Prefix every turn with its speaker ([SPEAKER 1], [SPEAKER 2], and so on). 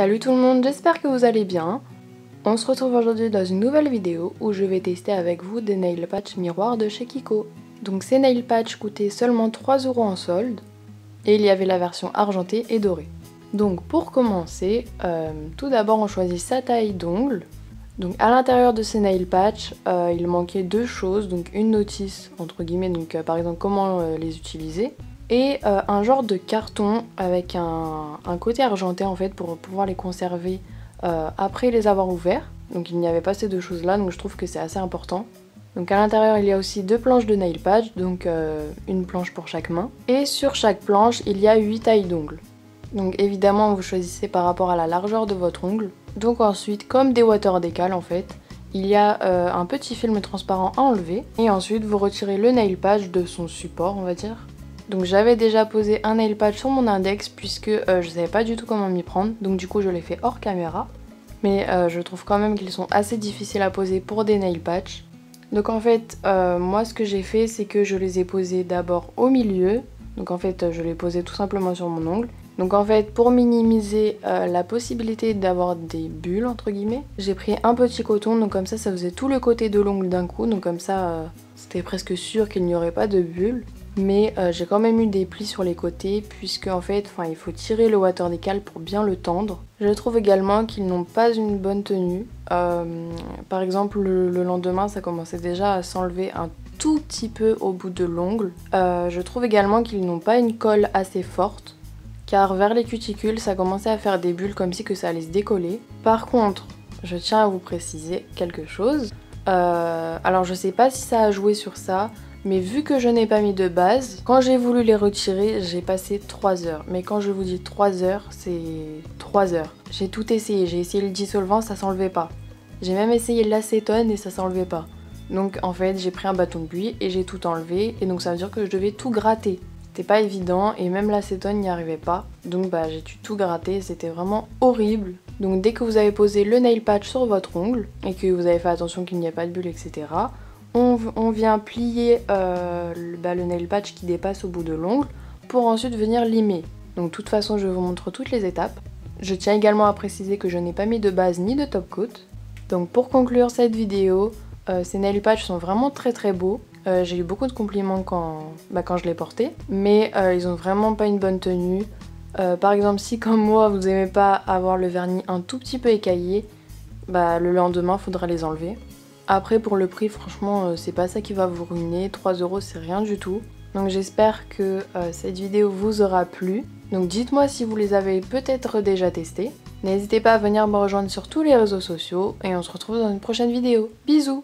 [SPEAKER 1] Salut tout le monde, j'espère que vous allez bien. On se retrouve aujourd'hui dans une nouvelle vidéo où je vais tester avec vous des nail patch miroirs de chez Kiko. Donc ces nail patch coûtaient seulement 3€ en solde et il y avait la version argentée et dorée. Donc pour commencer, tout d'abord on choisit sa taille d'ongle. Donc à l'intérieur de ces nail patch, il manquait deux choses, donc une notice entre guillemets, donc par exemple comment les utiliser, et un genre de carton avec un côté argenté en fait pour pouvoir les conserver après les avoir ouverts. Donc il n'y avait pas ces deux choses là, donc je trouve que c'est assez important. Donc à l'intérieur il y a aussi deux planches de nail patch, donc une planche pour chaque main. Et sur chaque planche il y a 8 tailles d'ongles. Donc évidemment vous choisissez par rapport à la largeur de votre ongle. Donc ensuite, comme des water décales en fait, il y a un petit film transparent à enlever. Et ensuite vous retirez le nail patch de son support on va dire. Donc j'avais déjà posé un nail patch sur mon index puisque je savais pas du tout comment m'y prendre. Donc du coup je l'ai fait hors caméra. Mais je trouve quand même qu'ils sont assez difficiles à poser pour des nail patch. Donc en fait moi ce que j'ai fait c'est que je les ai posés d'abord au milieu. Donc en fait je les posais tout simplement sur mon ongle. Donc en fait pour minimiser la possibilité d'avoir des bulles entre guillemets, j'ai pris un petit coton, donc comme ça faisait tout le côté de l'ongle d'un coup, donc comme ça c'était presque sûr qu'il n'y aurait pas de bulles. Mais j'ai quand même eu des plis sur les côtés puisque en fait il faut tirer le water décal pour bien le tendre. Je trouve également qu'ils n'ont pas une bonne tenue. Par exemple le lendemain ça commençait déjà à s'enlever un tout petit peu au bout de l'ongle. Je trouve également qu'ils n'ont pas une colle assez forte. Car vers les cuticules ça commençait à faire des bulles comme si que ça allait se décoller. Par contre, je tiens à vous préciser quelque chose. Alors je sais pas si ça a joué sur ça, mais vu que je n'ai pas mis de base, quand j'ai voulu les retirer, j'ai passé 3 heures. Mais quand je vous dis 3 heures, c'est 3 heures. J'ai tout essayé, j'ai essayé le dissolvant, ça s'enlevait pas. J'ai même essayé l'acétone et ça s'enlevait pas. Donc en fait j'ai pris un bâton de buis et j'ai tout enlevé, et donc ça veut dire que je devais tout gratter. C'était pas évident et même l'acétone n'y arrivait pas. Donc j'ai dû tout gratter, c'était vraiment horrible. Donc dès que vous avez posé le nail patch sur votre ongle et que vous avez fait attention qu'il n'y ait pas de bulles, etc. On vient plier le nail patch qui dépasse au bout de l'ongle pour ensuite venir limer. Donc de toute façon je vous montre toutes les étapes. Je tiens également à préciser que je n'ai pas mis de base ni de top coat. Donc pour conclure cette vidéo, ces nail patch sont vraiment très beaux. J'ai eu beaucoup de compliments quand je les portais, mais ils ont vraiment pas une bonne tenue. Par exemple, si comme moi vous aimez pas avoir le vernis un tout petit peu écaillé, le lendemain faudra les enlever. Après pour le prix, franchement c'est pas ça qui va vous ruiner, 3€ c'est rien du tout. Donc j'espère que cette vidéo vous aura plu. Donc dites-moi si vous les avez peut-être déjà testés. N'hésitez pas à venir me rejoindre sur tous les réseaux sociaux et on se retrouve dans une prochaine vidéo. Bisous!